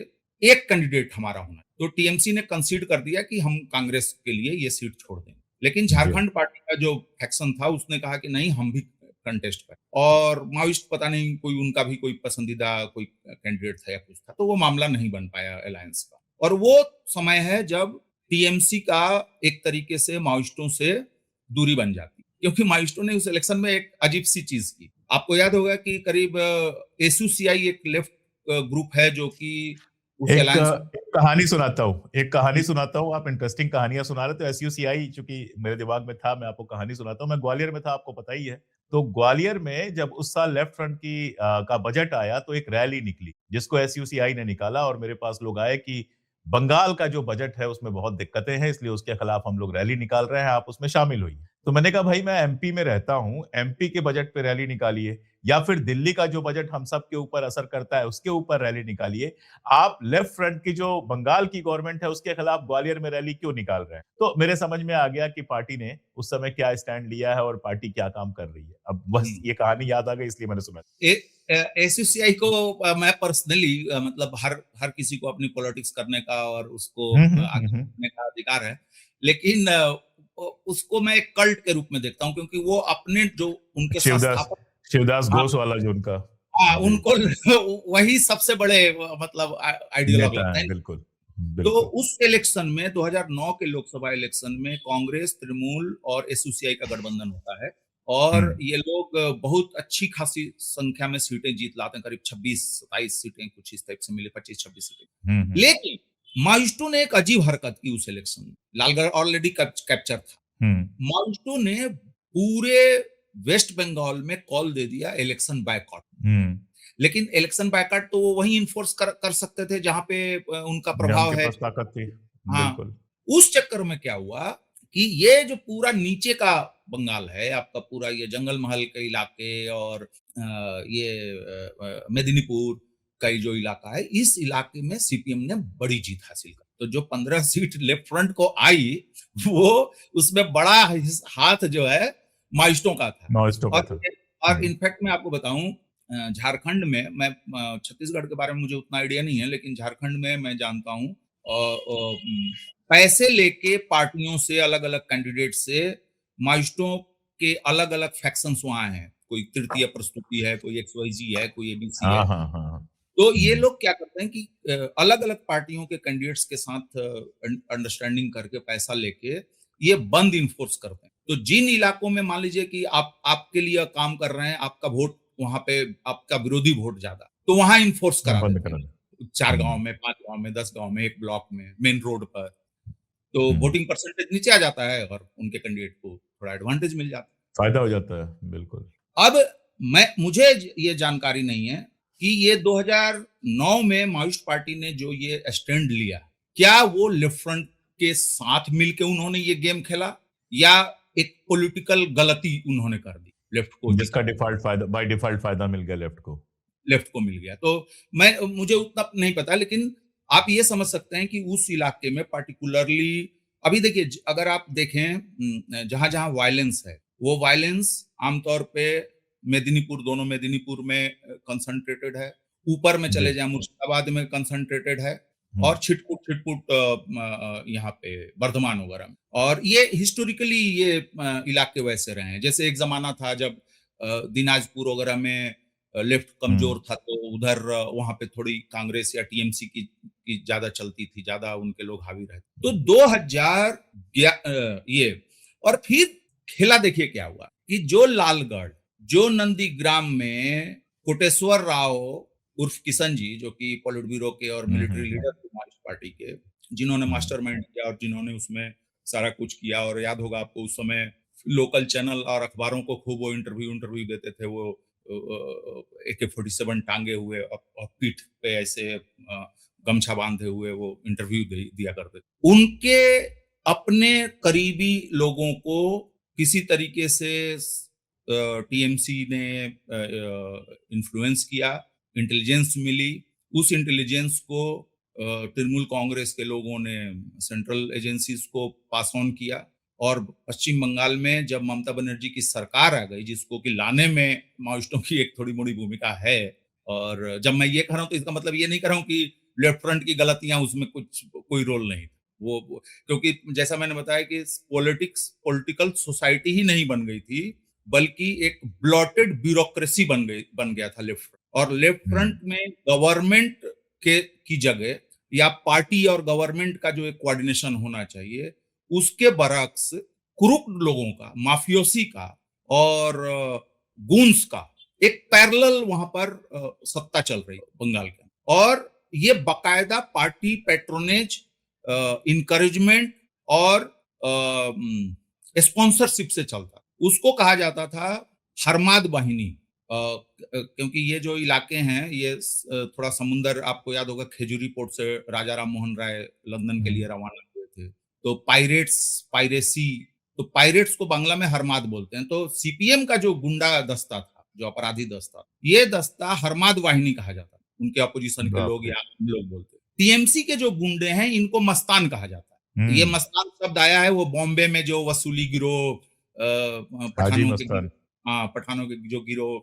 एक कैंडिडेट हमारा होना, तो टीएमसी ने कंसीड कर दिया कि हम कांग्रेस के लिए ये सीट छोड़ देंगे। लेकिन झारखंड पार्टी का जो फैक्शन था उसने कहा कि नहीं, हम भी कंटेस्ट करें, और माओइस्ट पता नहीं कोई उनका भी कोई पसंदीदा कोई कैंडिडेट था या कुछ था, तो वो मामला नहीं बन पाया अलायंस का। और वो समय है जब टीएमसी का एक तरीके से माओइस्टों से दूरी बन जाती, क्योंकि माओइस्टों ने उस इलेक्शन में एक अजीब सी चीज की। आपको याद होगा कि करीब एसयूसीआई एक लेफ्ट ग्रुप है जो कि एक कहानी सुनाता हूँ, आप इंटरेस्टिंग कहानियां सुना रहे थे। एसयूसीआई चूंकि मेरे दिमाग में था, मैं आपको कहानी सुनाता हूँ। मैं ग्वालियर में था, आपको पता ही है। तो ग्वालियर में जब उस साल लेफ्ट फ्रंट का बजट आया, तो एक रैली निकली जिसको एसयूसीआई ने निकाला, और मेरे पास लोग आए कि बंगाल का जो बजट है उसमें बहुत दिक्कतें हैं, इसलिए उसके खिलाफ हम लोग रैली निकाल रहे हैं, आप उसमें शामिल होइए। तो मैंने कहा भाई, मैं एमपी में रहता हूँ, एमपी के बजट पे रैली निकालिए, या फिर दिल्ली का जो बजट हम सब के ऊपर असर करता है उसके ऊपर रैली निकालिए। आप लेफ्ट फ्रंट की जो बंगाल की गवर्नमेंट है उसके खिलाफ ग्वालियर में रैली क्यों निकाल रहे हैं? तो मेरे समझ में आ गया कि पार्टी ने उस समय क्या स्टैंड लिया है और पार्टी क्या काम कर रही है। अब बस ये कहानी याद आ गई, इसलिए मैंने सुना। एसयूसीआई को मैं पर्सनली मतलब हर किसी को अपनी पॉलिटिक्स करने का और उसको आगे बढ़ने का अधिकार है, लेकिन उसको मैं एक कल्ट के रूप में देखता हूं, क्योंकि वो अपने जो उनके संस्थापक शिवदास घोष वाला जो उनका, उनको वही सबसे बड़े मतलब आइडियोलॉग लगता है। बिल्कुल। तो उस इलेक्शन में 2009 के लोकसभा इलेक्शन में कांग्रेस, तृणमूल और एसयूसीआई का गठबंधन होता है, और ये लोग बहुत अच्छी खासी संख्या में सीटें जीत लाते हैं, करीब 26-27 सीटें कुछ इस टाइप से मिले, 25-26 सीटें। लेकिन माओइस्टों ने एक अजीब हरकत की उस इलेक्शन में। लालगढ़ ऑलरेडी कैप्चर था। माओइस्टों ने पूरे वेस्ट बंगाल में कॉल दे दिया इलेक्शन बायकॉट। लेकिन इलेक्शन बायकॉट तो वो वही इन्फोर्स कर सकते थे जहां पे उनका प्रभाव है, ताकत थी। हाँ, उस चक्कर में क्या हुआ कि ये जो पूरा नीचे का बंगाल है आपका, पूरा ये जंगल महल के इलाके और ये मेदिनीपुर का जो इलाका है, इस इलाके में सीपीएम ने बड़ी जीत हासिल की। तो जो 15 सीट लेफ्ट फ्रंट को आई, वो उसमें बड़ा हाथ जो है माओइस्टों का था। और इनफैक्ट मैं आपको बताऊं, झारखंड में, मैं छत्तीसगढ़ के बारे में मुझे उतना आइडिया नहीं है, लेकिन झारखंड में मैं जानता हूं पैसे लेके पार्टियों से, अलग अलग कैंडिडेट से माओइस्टों के अलग अलग फैक्शंस वहां हैं। कोई तृतीय प्रस्तुति है, कोई एक्सवाईजी है, कोई एबीसी है। तो ये लोग क्या करते हैं कि अलग अलग पार्टियों के कैंडिडेट्स के साथ अंडरस्टैंडिंग करके पैसा लेके ये बंद इन्फोर्स करते हैं। तो जिन इलाकों में मान लीजिए कि आपके लिए काम कर रहे हैं, आपका वोट वहां पे, आपका विरोधी वोट ज्यादा, तो वहां इन्फोर्स करा देते हैं। 4 गांव में, 5 गांव में, 10 गांव में, एक ब्लॉक में, मेन रोड पर, तो वोटिंग परसेंटेज नीचे आ जाता है और उनके कैंडिडेट को थोड़ा एडवांटेज मिल जाता है, फायदा हो जाता है। बिल्कुल। अब मुझे ये जानकारी नहीं है कि ये 2009 में माओइस्ट पार्टी ने जो ये स्टैंड लिया, क्या वो लेफ्ट फ्रंट के साथ मिलकर उन्होंने ये गेम खेला, या एक पॉलिटिकल गलती उन्होंने कर दी लेफ्ट को, जिसका बाय डिफॉल्ट फायदा मिल गया लेफ्ट को मिल गया। तो मुझे उतना नहीं पता, लेकिन आप ये समझ सकते हैं कि उस इलाके में पार्टिकुलरली अभी देखिए अगर आप देखें जहां जहां वायलेंस है वो वायलेंस आमतौर पे दोनों मेदिनीपुर में कंसंट्रेटेड है, ऊपर में चले जी। जाए मुर्शिदाबाद में कंसंट्रेटेड है हम्म। और छिटपुट छिटपुट यहाँ पे वर्धमान वगैरह में। और ये हिस्टोरिकली ये इलाके वैसे रहे हैं। जैसे एक जमाना था जब दिनाजपुर वगैरह में लेफ्ट हम्म। कमजोर था तो उधर वहां पे थोड़ी कांग्रेस या टीएमसी की ज्यादा चलती थी, ज्यादा उनके लोग हावी रहे। तो 2000 ये और फिर खेला देखिए क्या हुआ कि जो लालगढ़, जो नंदीग्राम में कोटेश्वर राव उर्फ किशन जी, जो कि पॉलिट ब्यूरो के और मिलिट्री हम्म। लीडर थे मार्क्स पार्टी के, जिन्होंने हम्म। मास्टरमाइंड किया और जिन्होंने उसमें सारा कुछ किया। और याद होगा आपको उस समय लोकल चैनल और अखबारों को खूब वो इंटरव्यू इंटरव्यू देते थे। वो AK-47 टांगे हुए और पीठ पे ऐसे गमछा बांधे हुए वो इंटरव्यू दिया करते थे। उनके अपने करीबी लोगों को किसी तरीके से टीएमसी ने इन्फ्लुएंस किया, इंटेलिजेंस मिली। उस इंटेलिजेंस को तृणमूल कांग्रेस के लोगों ने सेंट्रल एजेंसीज को पास ऑन किया। और पश्चिम बंगाल में जब ममता बनर्जी की सरकार आ गई, जिसको कि लाने में माओइस्टों की एक थोड़ी मोड़ी भूमिका है, और जब मैं ये कह रहा हूं तो इसका मतलब ये नहीं कर रहा हूं कि लेफ्ट फ्रंट की गलतियां उसमें कुछ कोई रोल नहीं था। क्योंकि जैसा मैंने बताया कि पॉलिटिकल सोसाइटी ही नहीं बन गई थी, बल्कि एक ब्लॉटेड ब्यूरोक्रेसी बन गया था लेफ्ट फ्रंट। और लेफ्ट फ्रंट में गवर्नमेंट के की जगह या पार्टी और गवर्नमेंट का जो एक कोऑर्डिनेशन होना चाहिए, उसके बरक्स कुरुप लोगों का, माफियोसी का और गूंस का एक पैरेलल वहां पर सत्ता चल रही है बंगाल के। और ये बाकायदा पार्टी पेट्रोनेज, इनकरेजमेंट और स्पॉन्सरशिप से चलता। उसको कहा जाता था हरमाद वाहिनी। क्योंकि ये जो इलाके हैं ये थोड़ा समुंदर, आपको याद होगा खेजूरी पोर्ट से राजा राम मोहन राय लंदन के लिए रवाना हुए थे। तो पायरेसी, तो पायरेट्स को बांग्ला में हरमाद बोलते हैं। तो सीपीएम का जो गुंडा दस्ता था, जो अपराधी दस्ता, ये दस्ता हरमाद वाहिनी कहा जाता है। उनके अपोजिशन के बाप लोग रे। या हम लोग बोलते हैं। टीएमसी के जो गुंडे हैं इनको मस्तान कहा जाता है। ये हम्म। मस्तान शब्द आया है वो बॉम्बे में जो वसूली गिरोह, हाजी पठानों के मस्तान। हाँ, पठानों के जो गिरोह,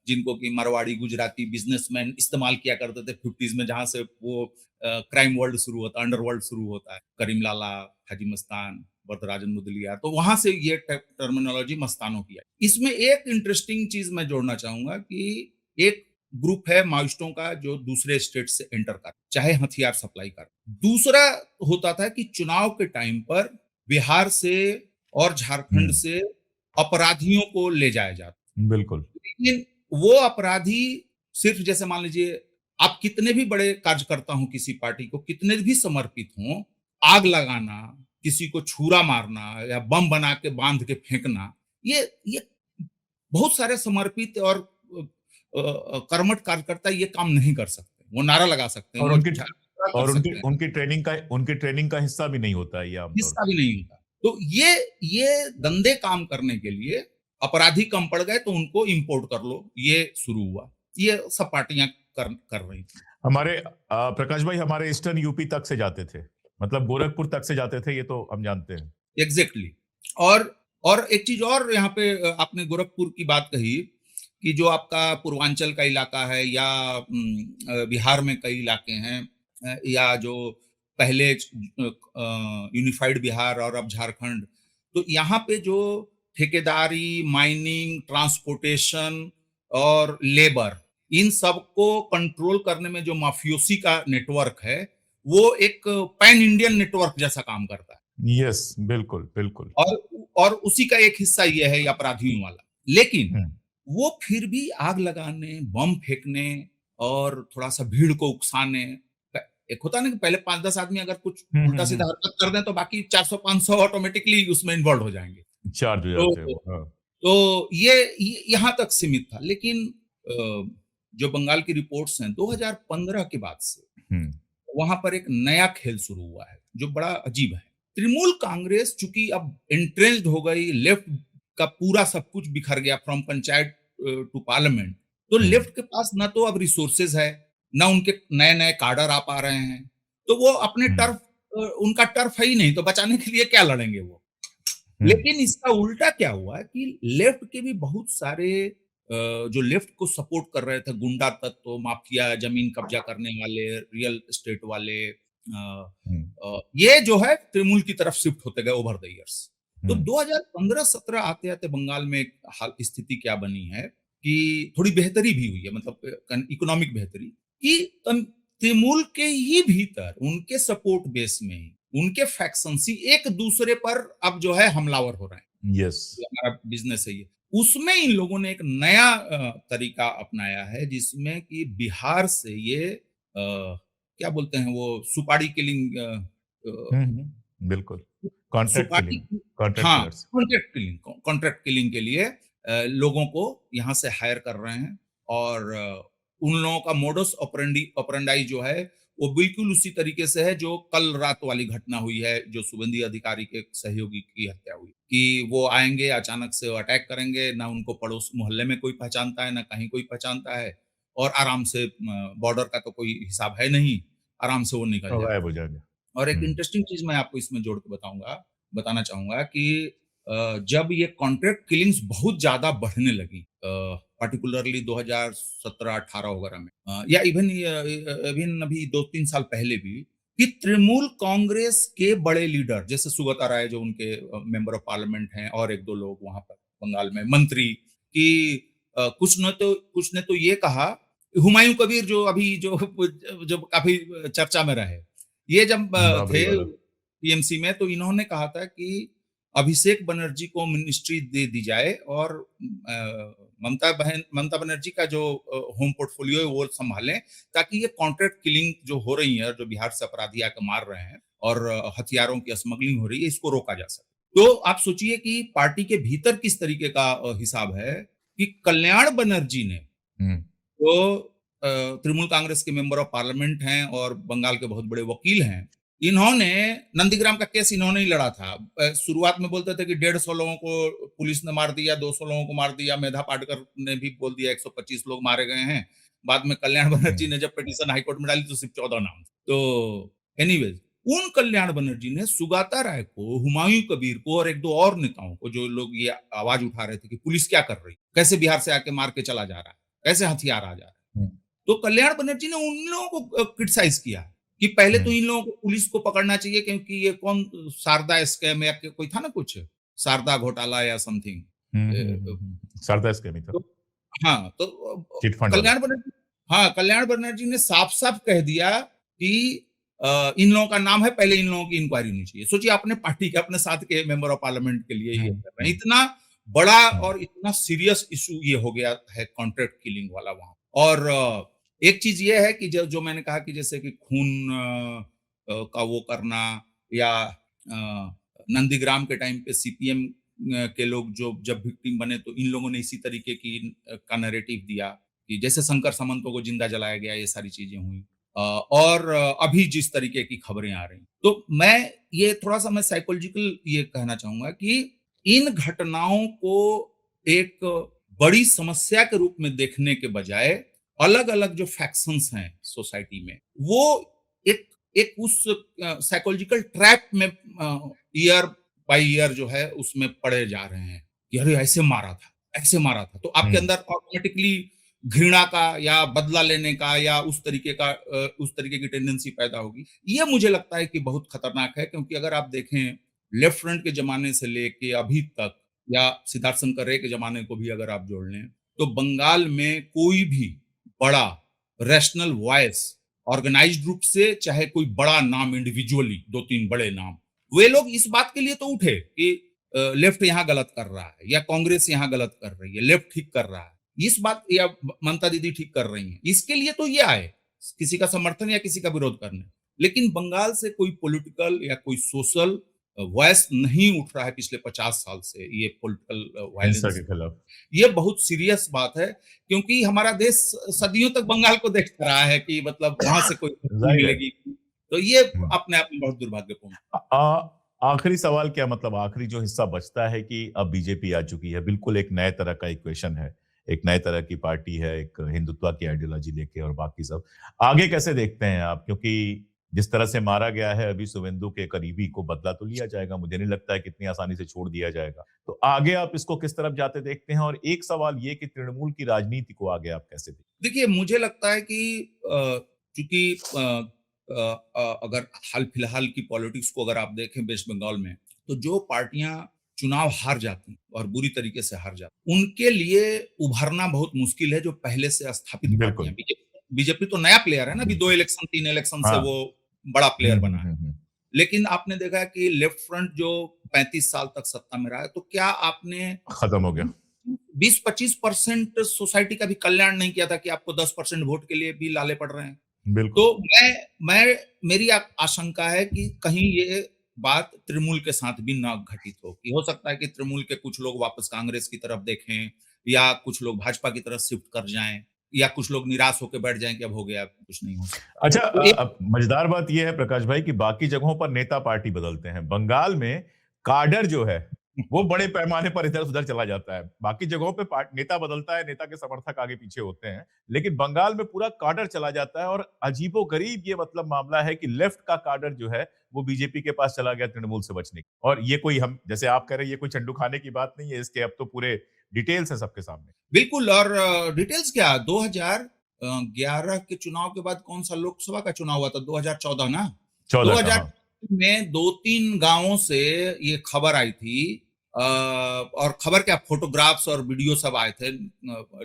जिनको कि मारवाड़ी गुजराती बिजनेसमैन इस्तेमाल किया करते थे 50s में, जहां से वो क्राइम वर्ल्ड शुरू होता है, अंडरवर्ल्ड शुरू होता है। करीम लाला, हाजी मस्तान, वरदराजन मुदलियार, तो वहां से ये टर्मिनोलॉजी मस्तानों की है। इसमें एक इंटरेस्टिंग चीज मैं जोड़ना चाहूंगा कि एक ग्रुप है माओइस्टों का जो दूसरे स्टेट से एंटर कर, चाहे हथियार सप्लाई कर। दूसरा होता था कि चुनाव के टाइम पर बिहार से और झारखंड हम्म। से अपराधियों को ले जाया जाता। बिल्कुल। लेकिन वो अपराधी सिर्फ, जैसे मान लीजिए आप कितने भी बड़े कार्यकर्ता हो किसी पार्टी को, कितने भी समर्पित हो, आग लगाना, किसी को छुरा मारना या बम बना के बांध के फेंकना, ये बहुत सारे समर्पित और कर्मठ कार्यकर्ता ये काम नहीं कर सकते। वो नारा लगा सकते हैं, और वो उनकी कर और सकते हैं, उनकी ट्रेनिंग का हिस्सा भी नहीं होता है ये आमतौर हिस्सा भी नहीं होता। तो ये गंदे काम करने के लिए अपराधी कम पड़ गए तो उनको इंपोर्ट कर लो, ये शुरू हुआ। ये सब पार्टियां कर रही थी। हमारे प्रकाश भाई हमारे ईस्टर्न यूपी तक से जाते थे, मतलब गोरखपुर तक से जाते थे, ये तो हम जानते हैं। एग्जैक्टली। और एक चीज और यहाँ पे आपने गोरखपुर की बात कही कि जो आपका पूर्वांचल का इलाका है या बिहार में कई इलाके हैं, या जो पहले यूनिफाइड बिहार और अब झारखंड, तो यहाँ पे जो ठेकेदारी, माइनिंग, ट्रांसपोर्टेशन और लेबर, इन सबको कंट्रोल करने में जो माफियोसी का नेटवर्क है, वो एक पैन इंडियन नेटवर्क जैसा काम करता है। यस, बिल्कुल बिल्कुल। और उसी का एक हिस्सा ये है अपराधियों वाला। लेकिन हम्म। वो फिर भी आग लगाने, बम फेंकने और थोड़ा सा भीड़ को उकसाने, एक होता है ना कि पहले 5-10 आदमी अगर कुछ उल्टा सीधा हम्म। हरकत कर दें तो बाकी 400-500 ऑटोमेटिकली उसमें इन्वॉल्व हो जाएंगे। चार्ज हो तो जाते हैं वो, हाँ। तो ये यहाँ तक सीमित था। लेकिन जो बंगाल की रिपोर्ट्स हैं 2015 के बाद से हम्म। वहां पर एक नया खेल शुरू हुआ है जो बड़ा अजीब है। तृणमूल कांग्रेस चूंकि अब एंट्रेंस्ड हो गई, लेफ्ट का पूरा सब कुछ बिखर गया फ्रॉम पंचायत टू पार्लियामेंट, तो लेफ्ट के पास ना तो अब रिसोर्सेज है, ना उनके नए नए कार्डर आ पा रहे हैं, तो वो अपने टर्फ, उनका टर्फ है ही नहीं, तो बचाने के लिए क्या लड़ेंगे वो। लेकिन इसका उल्टा क्या हुआ कि लेफ्ट के भी बहुत सारे जो लेफ्ट को सपोर्ट कर रहे थे, गुंडा तत्व, माफिया, जमीन कब्जा करने वाले, रियल एस्टेट वाले, ये जो है तृणमूल की तरफ शिफ्ट होते गए ओवर द इयर्स। तो 2015-17 आते आते बंगाल में एक हाल स्थिति क्या बनी है कि थोड़ी बेहतरी भी हुई है, मतलब इकोनॉमिक बेहतरी, कि तृणमूल के ही भीतर उनके सपोर्ट बेस में ही उनके फैक्शंस ही एक दूसरे पर अब जो है हमलावर हो रहे हैं। यस, हमारा बिजनेस है ये, उसमें इन लोगों ने एक नया तरीका अपनाया है, जिसमें कि बिहार से ये क्या बोलते हैं वो सुपारी किलिंग, बिल्कुल, कॉन्ट्रैक्ट सुपारी, किलिंग, कॉन्ट्रैक्ट हाँ, किलर्स। कॉन्ट्रैक्ट किलिंग के लिए लोगों को यहाँ से हायर कर रहे हैं, और उन लोगों का मोडस ऑपरेंडाई जो है वो बिल्कुल उसी तरीके से है जो कल रात वाली घटना हुई है, जो शुभेंदु अधिकारी के सहयोगी की हत्या हुई, कि वो आएंगे अचानक से अटैक करेंगे, ना उनको पड़ोस मोहल्ले में कोई पहचानता है, ना कहीं कोई पहचानता है, और आराम से बॉर्डर का तो कोई हिसाब है नहीं, आराम से वो निकल गायब जाएंगे। हो जाएगा। और एक हुँ, इंटरेस्टिंग चीज़ मैं आपको इसमें जोड़ के बताना चाहूँगा कि जब ये कॉन्ट्रैक्ट किलिंग्स बहुत ज़्यादा बढ़ने लगी, पार्टिकुलरली 2017-18 वगैरह में, या इवन अभी 2-3 साल पहले भी, कि तृणमूल कांग्रेस के बड़े लीडर जैसे सुगता राय जो उनके मेंबर ऑफ पार्लियामेंट हैं, और 1-2 लोग वहाँ पर बंगाल में मंत्री, कि कुछ ने तो ये कहा, हुमायूं कबीर जो अभी जो काफ़ी चर्चा में रहे, ये जब बाबरी थे वाला। टीएमसी में, तो इन्होंने कहा था कि अभिषेक बनर्जी को मिनिस्ट्री दे दी जाए, और ममता बनर्जी का जो होम पोर्टफोलियो है वो संभालें, ताकि ये कॉन्ट्रैक्ट किलिंग जो हो रही है, जो बिहार से अपराधी आकर मार रहे हैं, और हथियारों की स्मगलिंग हो रही है, इसको रोका जा सके। तो आप सोचिए कि पार्टी के भीतर किस तरीके का हिसाब है, कि कल्याण बनर्जी ने, हुँ, तो तृणमूल कांग्रेस के मेंबर ऑफ पार्लियामेंट हैं और बंगाल के बहुत बड़े वकील हैं। इन्होंने नंदीग्राम का केस इन्होंने ही लड़ा था। शुरुआत में बोलते थे कि 150 लोगों को पुलिस ने मार दिया, 200 लोगों को मार दिया, मेधा पाटकर ने भी बोल दिया 125 लोग मारे गए हैं। बाद में कल्याण बनर्जी हुँ, ने जब पिटीशन हाईकोर्ट में डाली तो सिर्फ 14 नाम। तो एनीवेज, उन कल्याण बनर्जी ने सुगाता राय को, हुमायूं कबीर को, और 1-2 और नेताओं को, जो लोग ये आवाज उठा रहे थे कि पुलिस क्या कर रही, कैसे बिहार से आके मार के चला जा रहा है, कैसे हथियार आ जा रहा है, हुँ, तो कल्याण बनर्जी ने उन लोगों को क्रिटिसाइज किया कि पहले तो हुँ, इन लोगों को पुलिस को पकड़ना चाहिए, क्योंकि ये कौन शारदा स्कैम या कोई था ना, कुछ शारदा घोटाला या समथिंग। शारदा स्कैम ही था, तो हाँ, तो चिट फंड वाला। कल्याण बनर्जी ने साफ-साफ कह दिया कि इन लोगों का नाम है, पहले इन लोगों की इंक्वायरी होनी चाहिए। सोचिए, अपने पार्टी के, अपने साथ के मेंबर ऑफ पार्लियामेंट के लिए ये हुँ, कर रहे हैं। हुँ, इतना बड़ा हुँ, और इतना सीरियस इश्यू ये हो गया है कॉन्ट्रैक्ट किलिंग वाला वहाँ। और एक चीज़ ये है कि जो मैंने कहा कि जैसे कि खून का वो करना, या नंदीग्राम के टाइम पे सीपीएम के लोग जो जब विक्टिम बने, तो इन लोगों ने इसी तरीके की का नैरेटिव दिया कि जैसे शंकर सामंतों को जिंदा जलाया गया, ये सारी चीजें हुई। और अभी जिस तरीके की खबरें आ रही, तो मैं ये थोड़ा सा मैं साइकोलॉजिकल ये कहना चाहूंगा कि इन घटनाओं को एक बड़ी समस्या के रूप में देखने के बजाय, अलग अलग जो फैक्शंस हैं सोसाइटी में, वो एक एक उस साइकोलॉजिकल ट्रैप में ईयर बाय ईयर जो है उसमें पड़े जा रहे हैं कि अरे ऐसे मारा था, ऐसे मारा था, तो आपके हुँ, अंदर ऑटोमेटिकली घृणा का या बदला लेने का या उस तरीके की टेंडेंसी पैदा होगी। ये मुझे लगता है कि बहुत खतरनाक है, क्योंकि अगर आप देखें लेफ्ट फ्रंट के जमाने से लेके अभी तक, या सिद्धार्थ शंकर रे के जमाने को भी अगर आप जोड़ लें, तो बंगाल में कोई भी बड़ा रैशनल वॉइस, ऑर्गेनाइज्ड रूप से, चाहे कोई बड़ा नाम इंडिविजुअली, 2-3 बड़े नाम, वे लोग इस बात के लिए तो उठे कि लेफ्ट यहाँ गलत कर रहा है, या कांग्रेस यहाँ गलत कर रही है, लेफ्ट ठीक कर रहा है, इस बात, या ममता दीदी ठीक कर रही हैं, इसके लिए तो ये आए, किसी का समर्थन या किसी का विरोध करने। लेकिन बंगाल से कोई पॉलिटिकल या कोई सोशल वॉइस नहीं उठ रहा है पिछले 50 साल से, ये पॉलिटिकल हिंसा वायलेंस। के खिलाफ। ये बहुत सीरियस बात है, क्योंकि हमारा देश सदियों तक बंगाल को देखता रहा है कि मतलब वहां से कोई मुक्ति ज़ाहिर है। मिलेगी, तो ये हुँ। अपने आप में बहुत दुर्भाग्यपूर्ण है। आखिरी सवाल क्या, मतलब आखिरी जो हिस्सा बचता है कि अब बीजेपी आ चुकी है, बिल्कुल एक नए तरह का इक्वेशन है। एक नए तरह की पार्टी है, एक हिंदुत्व की आइडियोलॉजी लेके और बाकी सब। आगे कैसे देखते हैं आप? क्योंकि जिस तरह से मारा गया है अभी शुवेंदु के करीबी को, बदला तो लिया जाएगा, मुझे नहीं लगता है कि इतनी आसानी से छोड़ दिया जाएगा। तो आगे आप इसको किस तरफ जाते देखते हैं? और एक सवाल ये कि तृणमूल की राजनीति को आगे आप कैसे देखते देखिए, मुझे लगता है कि चूंकि अगर हाल फिलहाल की पॉलिटिक्स को अगर आप देखें वेस्ट बंगाल में, तो जो पार्टियां चुनाव हार जाती और बुरी तरीके से हार जाती, उनके लिए उभरना बहुत मुश्किल है, जो पहले से हैं? स्थापित पार्टियां। बिल्कुल। बीजेपी बीजेपी तो नया प्लेयर है ना, अभी जी। 2 इलेक्शन 3 इलेक्शन से वो हाँ। बड़ा हुँ, प्लेयर हुँ, बना है। हुँ, हुँ। लेकिन आपने देखा कि लेफ्ट फ्रंट जो 35 साल तक सत्ता में रहा है, तो क्या आपने खत्म हो गया। 20-25% सोसाइटी का भी कल्याण नहीं किया था कि आपको 10% वोट के लिए भी लाले पड़ रहे हैं? बिल्कुल। तो मैं मेरी आशंका है कि कहीं ये बात तृणमूल के साथ भी ना घटित हो, कि हो सकता है कि तृणमूल के कुछ लोग वापस कांग्रेस की तरफ देखें, या कुछ लोग भाजपा की तरफ शिफ्ट कर जाएं, या कुछ लोग निराश होकर बैठ जाएं कि अब हो गया, अब कुछ नहीं हो सकता। अच्छा, तो एक अब मजेदार बात ये है प्रकाश भाई कि बाकी जगहों पर नेता पार्टी बदलते हैं, बंगाल में काडर जो है वो बड़े पैमाने पर इधर उधर चला जाता है। बाकी जगहों पे नेता बदलता है, नेता के समर्थक आगे पीछे होते हैं, लेकिन बंगाल में पूरा काडर चला जाता है। और अजीबोगरीब ये मतलब मामला है कि लेफ्ट का काडर जो है वो बीजेपी के पास चला गया तृणमूल से बचने की। और ये कोई, हम जैसे आप कह रहे हैं, ये कोई चंडू खाने की बात नहीं है, इसके अब तो पूरे डिटेल्स है सबके सामने। बिल्कुल। और डिटेल्स क्या, 2011 के चुनाव के बाद कौन सा लोकसभा का चुनाव हुआ था? 2014 ना? 14 का, 2000 हाँ। में 2-3 गांवों से ये खबर आई थी, और खबर क्या, फोटोग्राफ्स और वीडियो सब आए थे,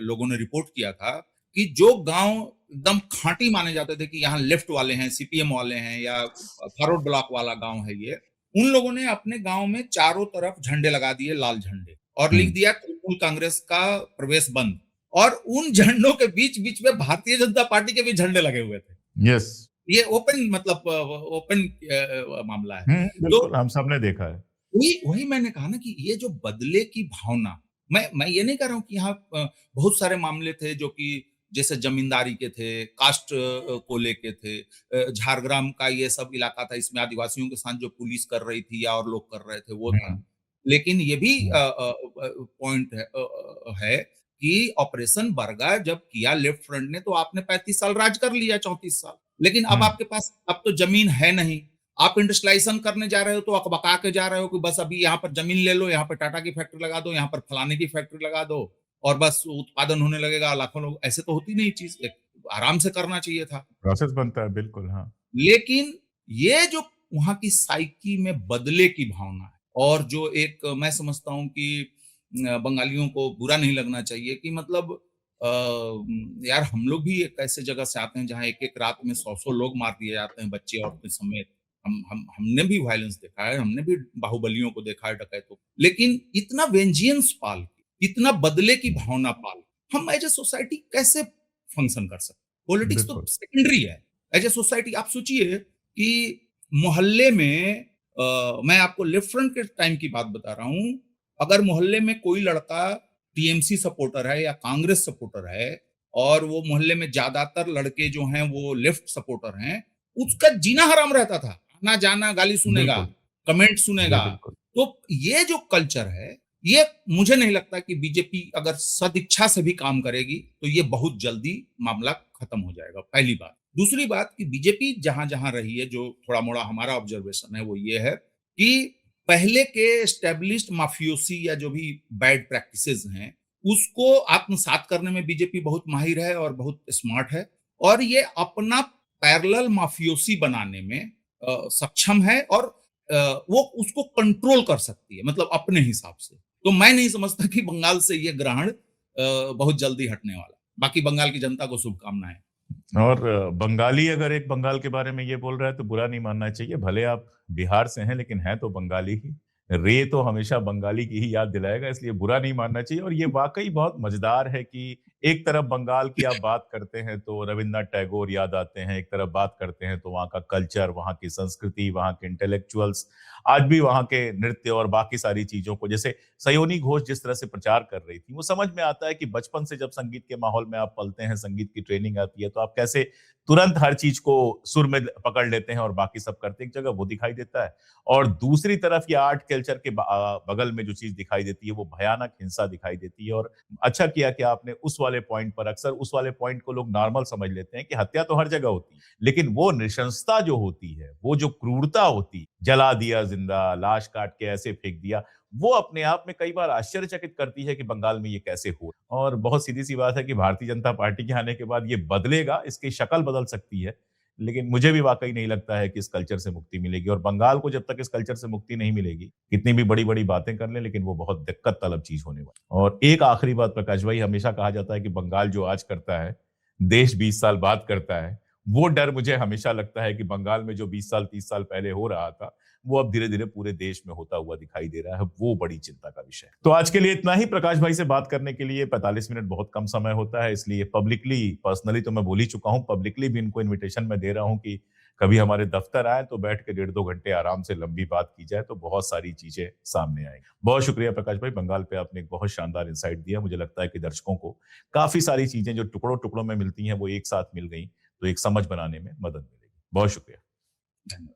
लोगों ने रिपोर्ट किया था कि जो गांव एकदम खांटी माने जाते थे कि यहाँ लेफ्ट वाले हैं, सीपीएम वाले हैं, या फॉरवर्ड ब्लॉक वाला गांव है ये, उन लोगों ने अपने गांव में चारों तरफ झंडे लगा दिए, लाल झंडे, और लिख हुँ। दिया तृणमूल कांग्रेस का प्रवेश बंद। और उन झंडों के बीच बीच में भारतीय जनता पार्टी के भी झंडे लगे हुए थे। यस। ये ओपन, मतलब ओपन मामला है। तो बिल्कुल, हम सबने देखा है। वही वही मैंने कहा ना कि ये जो बदले की भावना, मैं ये नहीं कह रहा हूँ कि यहाँ बहुत सारे मामले थे जो कि जैसे जमींदारी के थे, कास्ट को लेके थे, झारग्राम का ये सब इलाका था, इसमें आदिवासियों के साथ जो पुलिस कर रही थी या और लोग कर रहे थे वो था। हुँ, लेकिन ये भी हुँ, पॉइंट है कि ऑपरेशन बरगा जब किया लेफ्ट फ्रंट ने, तो आपने 35 साल राज कर लिया, 34 साल। लेकिन अब हुँ, आपके पास अब तो जमीन है नहीं, आप इंडस्ट्रियलाइजेशन करने जा रहे हो तो अकबका के जा रहे हो कि बस अभी यहाँ पर जमीन ले लो, यहाँ पर टाटा की फैक्ट्री लगा दो, यहाँ पर फलाने की फैक्ट्री लगा दो, और बस उत्पादन होने लगेगा, लाखों लोग। ऐसे तो होती नहीं चीज, एक आराम से करना चाहिए था। प्रोसेस बनता है, बिल्कुल, हाँ। लेकिन ये जो वहां की साइकी में बदले की भावना है, और जो एक मैं समझता हूँ कि बंगालियों को बुरा नहीं लगना चाहिए कि मतलब यार, हम लोग भी एक ऐसे जगह से आते हैं जहाँ एक एक रात में 100-100 लोग मार दिए जाते हैं, बच्चे औरतें समेत। हमने भी वायलेंस देखा है, हमने भी बाहुबलियों को देखा है, डकैतों को। लेकिन इतना वेंजियंस पाल के, इतना बदले की भावना पाल के, हम एज ए सोसाइटी कैसे फंक्शन कर सकते? पॉलिटिक्स तो बिल्कुल, सेकेंडरी है। एज ए सोसाइटी आप सोचिए कि मोहल्ले में, मैं आपको लेफ्ट फ्रंट के टाइम की बात बता रहा हूँ, अगर मोहल्ले में कोई लड़का टीएमसी सपोर्टर है या कांग्रेस सपोर्टर है, और वो मोहल्ले में ज्यादातर लड़के जो हैं वो लेफ्ट सपोर्टर हैं, उसका जीना हराम रहता था। आना जाना, गाली सुनेगा, बिल्कुल। कमेंट जी, सुनेगा। बिल्कुल। तो ये जो कल्चर है, ये मुझे नहीं लगता कि बीजेपी अगर सदिच्छा से भी काम करेगी तो ये बहुत जल्दी मामला खत्म हो जाएगा, पहली बात। दूसरी बात कि बीजेपी जहां जहां रही है, जो थोड़ा मोड़ा हमारा ऑब्जर्वेशन है वो ये है कि पहले के एस्टेब्लिश्ड माफियोसी या जो भी बैड प्रैक्टिसेस हैं, उसको आत्मसात करने में बीजेपी बहुत माहिर है और बहुत स्मार्ट है, और ये अपना पैरेलल माफियोसी बनाने में सक्षम है, और वो उसको कंट्रोल कर सकती है, मतलब अपने हिसाब से। तो मैं नहीं समझता कि बंगाल से ये ग्रहण बहुत जल्दी हटने वाला। बाकी बंगाल की जनता को शुभकामनाएं। और बंगाली अगर एक बंगाल के बारे में ये बोल रहा है तो बुरा नहीं मानना चाहिए। भले आप बिहार से हैं लेकिन हैं तो बंगाली ही। रे तो हमेशा बंगाली की ही याद दिलाएगा, इसलिए बुरा नहीं मानना चाहिए। और ये वाकई बहुत मजेदार है कि एक तरफ बंगाल की आप बात करते हैं तो रविन्द्रनाथ टैगोर याद आते हैं, एक तरफ बात करते हैं तो वहाँ का कल्चर, वहाँ की संस्कृति, वहाँ के इंटेलेक्चुअल्स, आज भी वहाँ के नृत्य और बाकी सारी चीजों को, जैसे सयोनी घोष जिस तरह से प्रचार कर रही थी, वो समझ में आता है कि बचपन से जब संगीत के माहौल में आप पलते हैं, संगीत की ट्रेनिंग आती है, तो आप कैसे तुरंत हर चीज को सुर में पकड़ लेते हैं और बाकी सब करते हैं, एक जगह वो दिखाई देता है। और दूसरी तरफ ये आर्ट कल्चर के बगल में जो चीज दिखाई देती है वो भयानक हिंसा दिखाई देती है। और अच्छा किया कि आपने उस वाले पॉइंट पर, अक्सर उस वाले पॉइंट को लोग नॉर्मल समझ लेते हैं कि हत्या तो हर जगह होती है, लेकिन वो नृशंसता जो होती है, वो जो क्रूरता होती है, जला दिया जिंदा, लाश काट के ऐसे फेंक दिया, वो अपने आप में कई बार आश्चर्यचकित करती है कि बंगाल में ये कैसे हो। और बहुत सीधी सी बात है कि भारतीय जनता पार्टी के आने के बाद ये बदलेगा, इसकी शक्ल बदल सकती है, लेकिन मुझे भी वाकई नहीं लगता है कि इस कल्चर से मुक्ति मिलेगी। और बंगाल को जब तक इस कल्चर से मुक्ति नहीं मिलेगी, कितनी भी बड़ी बड़ी बातें कर लें, लेकिन वो बहुत दिक्कत तलब चीज होने वाली। और एक आखिरी बात प्रकाश भाई, हमेशा कहा जाता है कि बंगाल जो आज करता है, देश 20 साल बाद करता है। वो डर मुझे हमेशा लगता है कि बंगाल में जो 20 साल 30 साल पहले हो रहा था, वो अब धीरे धीरे पूरे देश में होता हुआ दिखाई दे रहा है। वो बड़ी चिंता का विषय है। तो आज के लिए इतना ही। प्रकाश भाई से बात करने के लिए 45 मिनट बहुत कम समय होता है, इसलिए पब्लिकली, पर्सनली तो मैं बोल ही चुका हूं, पब्लिकली भी इनको इन्विटेशन मैं दे रहा हूं कि कभी हमारे दफ्तर आए तो बैठ के 1.5-2 घंटे आराम से लंबी बात की जाए, तो बहुत सारी चीजें सामने आएंगी। बहुत शुक्रिया प्रकाश भाई, बंगाल पे आपने एक बहुत शानदार इंसाइट दिया। मुझे लगता है कि दर्शकों को काफी सारी चीजें जो टुकड़ों टुकड़ों में मिलती हैं, वो एक साथ मिल गई, तो एक समझ बनाने में मदद मिलेगी। बहुत शुक्रिया। धन्यवाद।